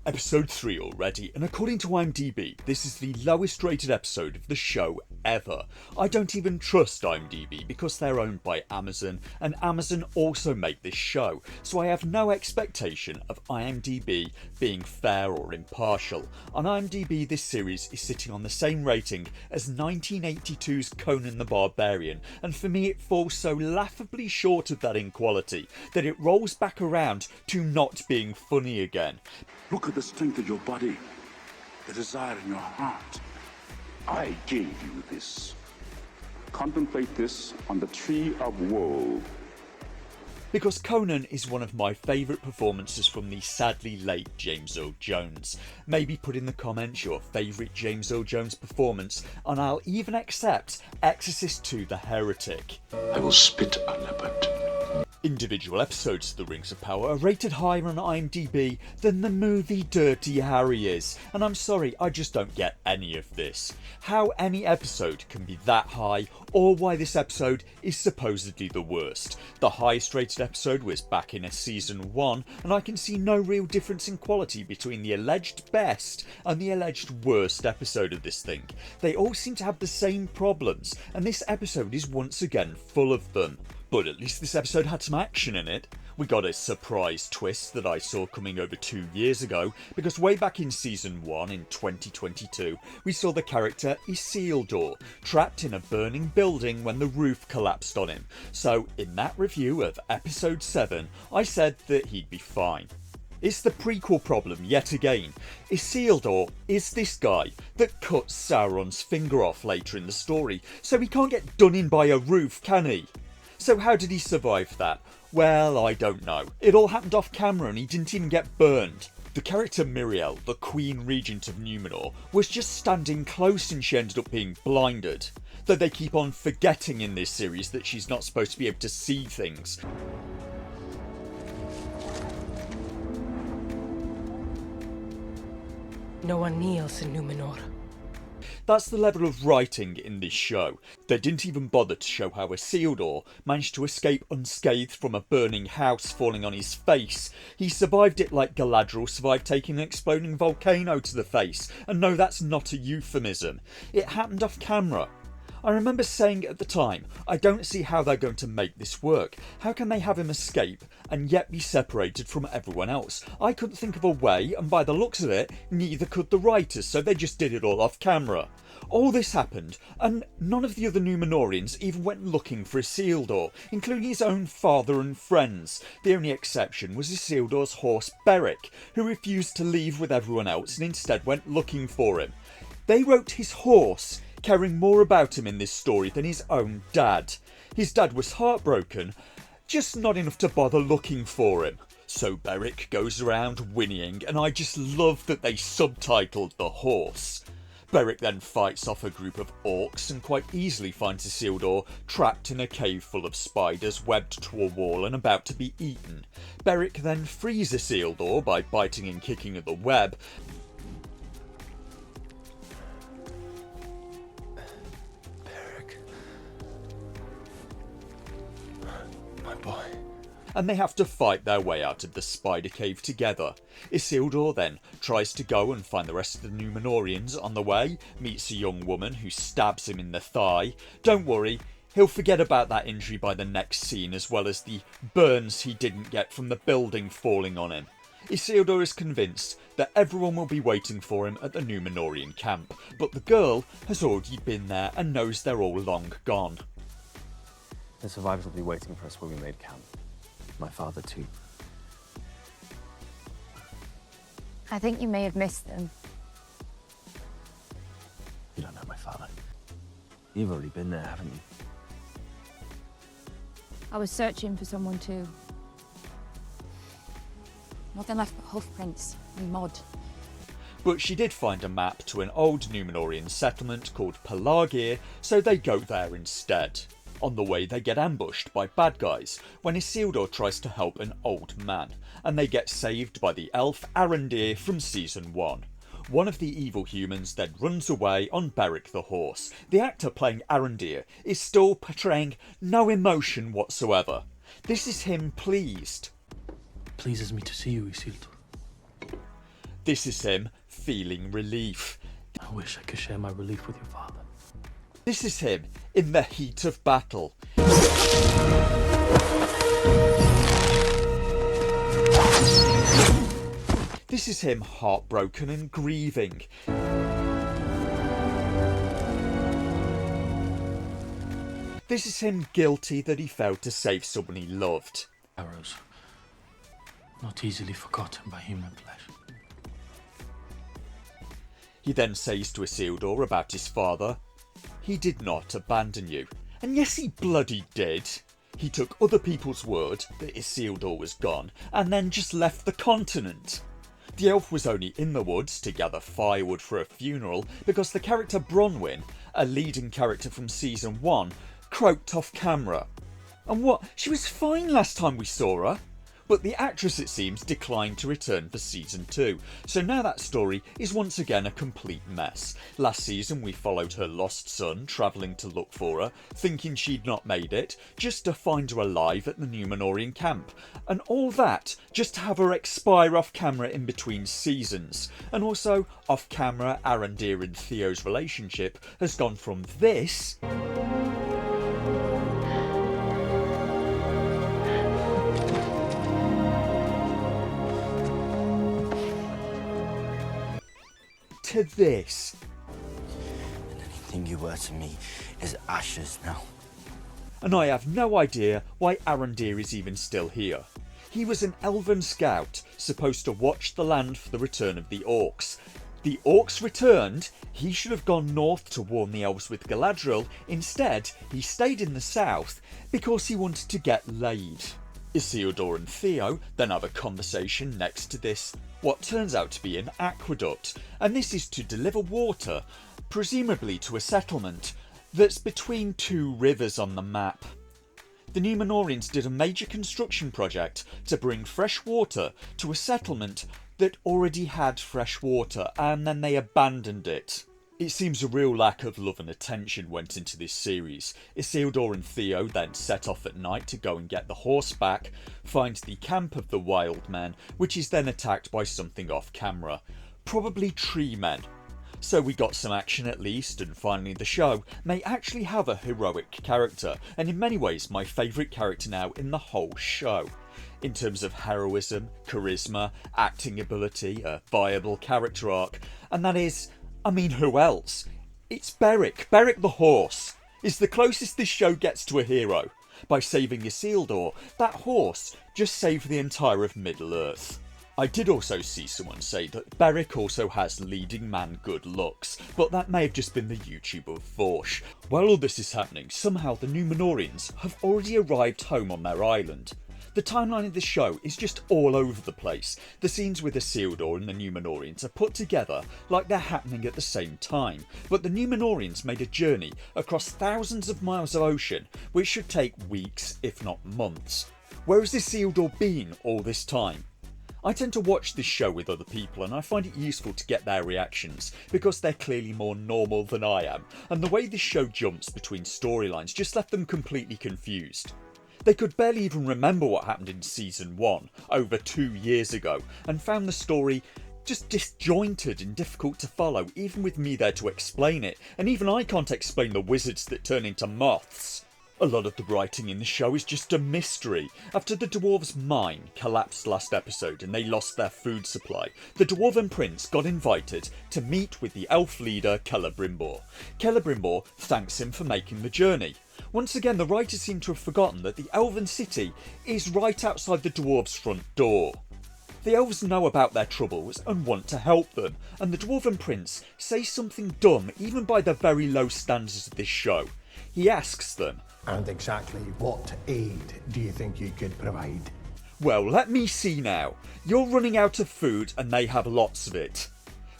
Episode 3 already, and according to IMDb, this is the lowest rated episode of the show ever. I don't even trust IMDb because they're owned by Amazon, and Amazon also make this show, so I have no expectation of IMDb being fair or impartial. On IMDb, this series is sitting on the same rating as 1982's Conan the Barbarian, and for me it falls so laughably short of that in quality that it rolls back around to not being funny again. Look at the strength of your body, the desire in your heart. I gave you this. Contemplate this on the tree of woe. Because Conan is one of my favourite performances from the sadly late James Earl Jones. Maybe put in the comments your favourite James Earl Jones performance, and I'll even accept Exorcist 2: The Heretic. I will spit a leopard. Individual episodes of The Rings of Power are rated higher on IMDb than the movie Dirty Harry is, and I'm sorry, I just don't get any of this. How any episode can be that high, or why this episode is supposedly the worst. The highest rated episode was back in season 1, and I can see no real difference in quality between the alleged best and the alleged worst episode of this thing. They all seem to have the same problems, and this episode is once again full of them. But at least this episode had some action in it. We got a surprise twist that I saw coming over 2 years ago, because way back in season 1 in 2022, we saw the character Isildur trapped in a burning building when the roof collapsed on him. So in that review of episode 7, I said that he'd be fine. It's the prequel problem yet again. Isildur is this guy that cuts Sauron's finger off later in the story, so he can't get done in by a roof, can he? So how did he survive that? Well, I don't know. It all happened off camera and he didn't even get burned. The character Miriel, the Queen Regent of Numenor, was just standing close and she ended up being blinded. Though they keep on forgetting in this series that she's not supposed to be able to see things. No one kneels in Numenor. That's the level of writing in this show. They didn't even bother to show how Isildur managed to escape unscathed from a burning house falling on his face. He survived it like Galadriel survived taking an exploding volcano to the face, and no, that's not a euphemism. It happened off camera. I remember saying at the time, I don't see how they're going to make this work. How can they have him escape and yet be separated from everyone else? I couldn't think of a way, and by the looks of it, neither could the writers, so they just did it all off camera. All this happened, and none of the other Númenóreans even went looking for Isildur, including his own father and friends. The only exception was Isildur's horse Beric, who refused to leave with everyone else and instead went looking for him. They wrote his horse, caring more about him in this story than his own dad. His dad was heartbroken, just not enough to bother looking for him. So Beric goes around whinnying, and I just love that they subtitled the horse. Beric then fights off a group of orcs and quite easily finds Isildur trapped in a cave full of spiders webbed to a wall and about to be eaten. Beric then frees Isildur by biting and kicking at the web. And they have to fight their way out of the spider cave together. Isildur then tries to go and find the rest of the Númenóreans. On the way, meets a young woman who stabs him in the thigh. Don't worry, he'll forget about that injury by the next scene, as well as the burns he didn't get from the building falling on him. Isildur is convinced that everyone will be waiting for him at the Númenórean camp, but the girl has already been there and knows they're all long gone. The survivors will be waiting for us where we made camp. My father too. I think you may have missed them. You don't know my father. You've already been there, haven't you? I was searching for someone too. Nothing left but hoof prints and mud. But she did find a map to an old Númenórean settlement called Pelargir, so they go there instead. On the way they get ambushed by bad guys when Isildur tries to help an old man, and they get saved by the elf Arondir from season 1. One of the evil humans then runs away on Beric the horse. The actor playing Arondir is still portraying no emotion whatsoever. This is him pleased. Pleases me to see you, Isildur. This is him feeling relief. I wish I could share my relief with your father. This is him in the heat of battle. This is him heartbroken and grieving. This is him guilty that he failed to save someone he loved. Arrows, not easily forgotten by human flesh. He then says to Isildur about his father, "He did not abandon you." And yes, he bloody did. He took other people's word that Isildur was gone and then just left the continent. The elf was only in the woods to gather firewood for a funeral because the character Bronwyn, a leading character from season 1, croaked off camera. And what? She was fine last time we saw her. But the actress, it seems, declined to return for season 2, so now that story is once again a complete mess. Last season we followed her lost son, travelling to look for her, thinking she'd not made it, just to find her alive at the Númenórean camp. And all that just to have her expire off camera in between seasons. And also, off camera, Arondir and Theo's relationship has gone from this to this. And anything you were to me is ashes now. And I have no idea why Arondir is even still here. He was an elven scout, supposed to watch the land for the return of the orcs. The orcs returned, he should have gone north to warn the elves with Galadriel. Instead, he stayed in the south because he wanted to get laid. Isildur and Theo then have a conversation next to this, what turns out to be an aqueduct, and this is to deliver water, presumably to a settlement that's between two rivers on the map. The Númenóreans did a major construction project to bring fresh water to a settlement that already had fresh water, and then they abandoned it. It seems a real lack of love and attention went into this series. Isildur and Theo then set off at night to go and get the horse back, find the camp of the wild men, which is then attacked by something off camera. Probably tree men. So we got some action at least, and finally the show may actually have a heroic character, and in many ways my favourite character now in the whole show. In terms of heroism, charisma, acting ability, a viable character arc, and that is, I mean, who else? It's Beric. Beric the horse is the closest this show gets to a hero. By saving Isildur, that horse just saved the entire of Middle-earth. I did also see someone say that Beric also has leading man good looks, but that may have just been the YouTube of Vorsh. While all this is happening, somehow the Númenóreans have already arrived home on their island. The timeline of this show is just all over the place. The scenes with Isildur and the Númenóreans are put together like they're happening at the same time, but the Númenóreans made a journey across thousands of miles of ocean, which should take weeks, if not months. Where has Isildur been all this time? I tend to watch this show with other people, and I find it useful to get their reactions, because they're clearly more normal than I am, and the way this show jumps between storylines just left them completely confused. They could barely even remember what happened in season 1, over 2 years ago, and found the story just disjointed and difficult to follow, even with me there to explain it, and even I can't explain the wizards that turn into moths. A lot of the writing in the show is just a mystery. After the dwarves' mine collapsed last episode and they lost their food supply, the dwarven prince got invited to meet with the elf leader Celebrimbor. Celebrimbor thanks him for making the journey. Once again, the writers seem to have forgotten that the elven city is right outside the dwarves' front door. The elves know about their troubles and want to help them, and the dwarven prince says something dumb even by the very low standards of this show. He asks them, "And exactly what aid do you think you could provide?" "Well, let me see now. You're running out of food and they have lots of it."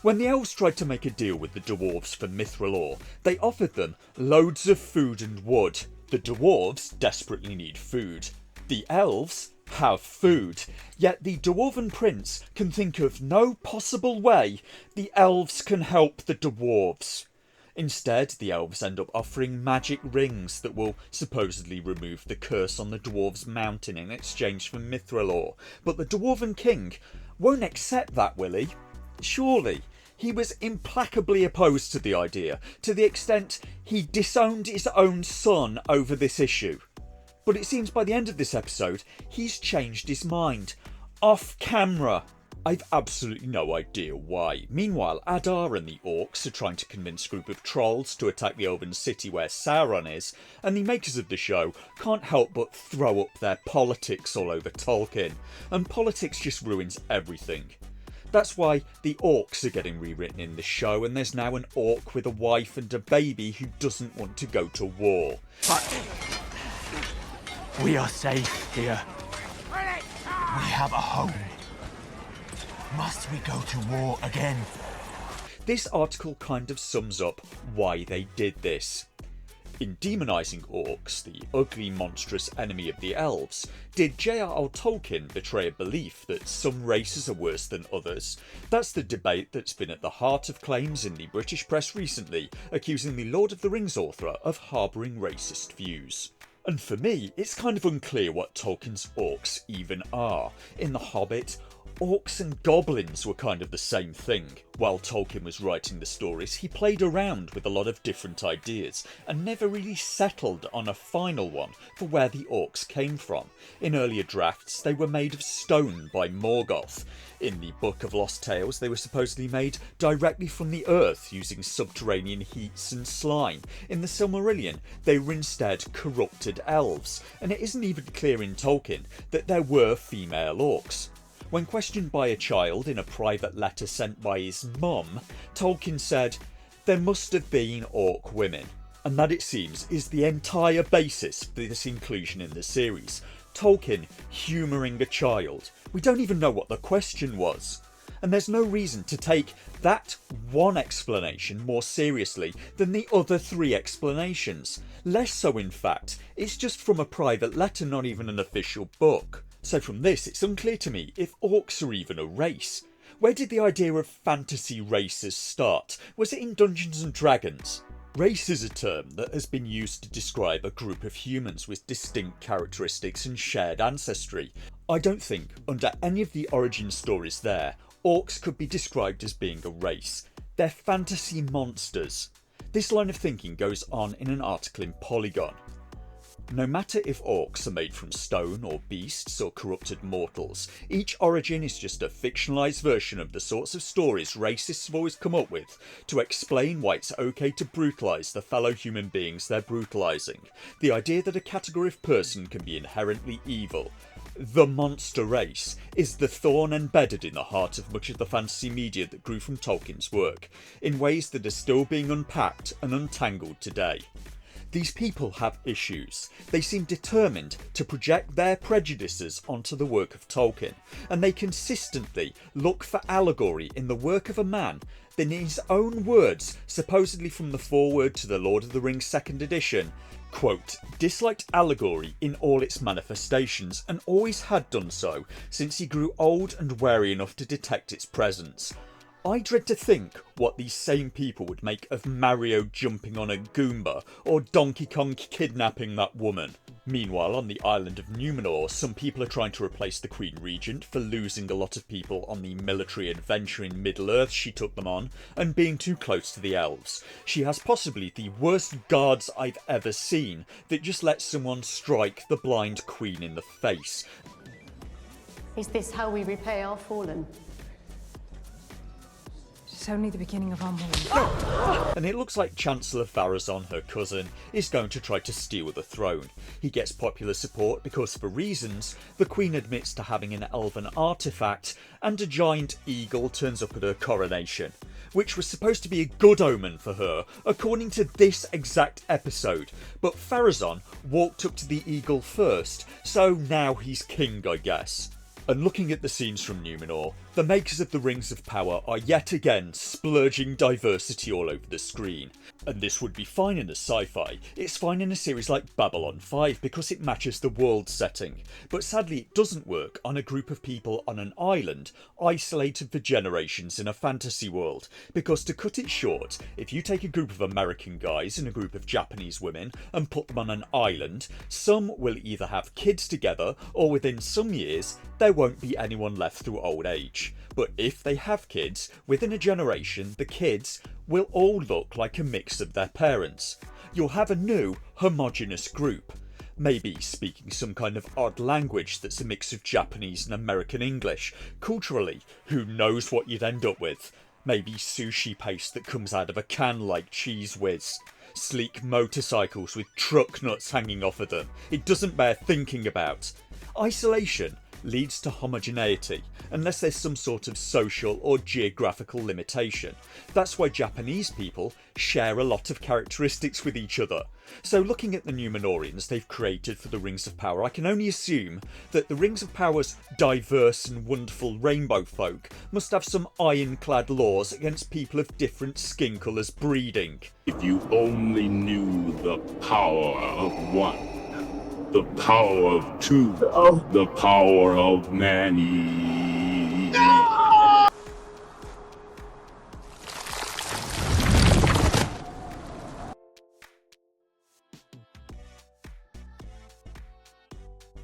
When the elves tried to make a deal with the dwarves for Mithril, they offered them loads of food and wood. The dwarves desperately need food. The elves have food, yet the dwarven prince can think of no possible way the elves can help the dwarves. Instead, the elves end up offering magic rings that will supposedly remove the curse on the dwarves' mountain in exchange for Mithril, but the dwarven king won't accept that, will he? Surely, he was implacably opposed to the idea, to the extent he disowned his own son over this issue. But it seems by the end of this episode, he's changed his mind. Off camera. I've absolutely no idea why. Meanwhile, Adar and the orcs are trying to convince a group of trolls to attack the Elven city where Sauron is, and the makers of the show can't help but throw up their politics all over Tolkien. And politics just ruins everything. That's why the orcs are getting rewritten in the show, and there's now an orc with a wife and a baby who doesn't want to go to war. But we are safe here. We have a home. Must we go to war again? This article kind of sums up why they did this. In demonising orcs, the ugly monstrous enemy of the elves, did J.R.R. Tolkien betray a belief that some races are worse than others? That's the debate that's been at the heart of claims in the British press recently, accusing the Lord of the Rings author of harbouring racist views. And for me, it's kind of unclear what Tolkien's orcs even are. In The Hobbit, orcs and goblins were kind of the same thing. While Tolkien was writing the stories, he played around with a lot of different ideas and never really settled on a final one for where the orcs came from. In earlier drafts, they were made of stone by Morgoth. In the Book of Lost Tales, they were supposedly made directly from the earth using subterranean heats and slime. In the Silmarillion, they were instead corrupted elves, and it isn't even clear in Tolkien that there were female orcs. When questioned by a child in a private letter sent by his mum, Tolkien said, "There must have been orc women." And that, it seems, is the entire basis for this inclusion in the series. Tolkien humouring a child. We don't even know what the question was. And there's no reason to take that one explanation more seriously than the other three explanations. Less so, in fact. It's just from a private letter, not even an official book. So from this, it's unclear to me if orcs are even a race. Where did the idea of fantasy races start? Was it in Dungeons and Dragons? Race is a term that has been used to describe a group of humans with distinct characteristics and shared ancestry. I don't think, under any of the origin stories there, orcs could be described as being a race. They're fantasy monsters. This line of thinking goes on in an article in Polygon. No matter if orcs are made from stone or beasts or corrupted mortals, each origin is just a fictionalised version of the sorts of stories racists have always come up with to explain why it's okay to brutalise the fellow human beings they're brutalising. The idea that a category of person can be inherently evil, the monster race, is the thorn embedded in the heart of much of the fantasy media that grew from Tolkien's work, in ways that are still being unpacked and untangled today. These people have issues. They seem determined to project their prejudices onto the work of Tolkien, and they consistently look for allegory in the work of a man that, in his own words, supposedly from the foreword to The Lord of the Rings 2nd edition, quote, disliked allegory in all its manifestations and always had done so since he grew old and wary enough to detect its presence. I dread to think what these same people would make of Mario jumping on a Goomba or Donkey Kong kidnapping that woman. Meanwhile, on the island of Numenor, some people are trying to replace the Queen Regent for losing a lot of people on the military adventure in Middle-earth she took them on, and being too close to the elves. She has possibly the worst guards I've ever seen that just let someone strike the blind queen in the face. Is this how we repay our fallen? It's only the beginning of our mourning. And it looks like Chancellor Pharazôn, her cousin, is going to try to steal the throne. He gets popular support because, for reasons, the Queen admits to having an elven artefact, and a giant eagle turns up at her coronation, which was supposed to be a good omen for her, according to this exact episode. But Pharazôn walked up to the eagle first, so now he's king, I guess. And looking at the scenes from Numenor, the makers of the Rings of Power are yet again splurging diversity all over the screen. And this would be fine in a sci-fi. It's fine in a series like Babylon 5 because it matches the world setting. But sadly it doesn't work on a group of people on an island, isolated for generations in a fantasy world. Because to cut it short, if you take a group of American guys and a group of Japanese women and put them on an island, some will either have kids together or within some years there won't be anyone left through old age. age. But if they have kids, within a generation, the kids will all look like a mix of their parents. You'll have a new, homogenous group. Maybe speaking some kind of odd language that's a mix of Japanese and American English. Culturally, who knows what you'd end up with? Maybe sushi paste that comes out of a can like Cheese Whiz. Sleek motorcycles with truck nuts hanging off of them. It doesn't bear thinking about. Isolation leads to homogeneity, unless there's some sort of social or geographical limitation. That's why Japanese people share a lot of characteristics with each other. So looking at the Numenorians they've created for the Rings of Power, I can only assume that the Rings of Power's diverse and wonderful rainbow folk must have some ironclad laws against people of different skin colours breeding. If you only knew the power of one, the power of two, the power of many.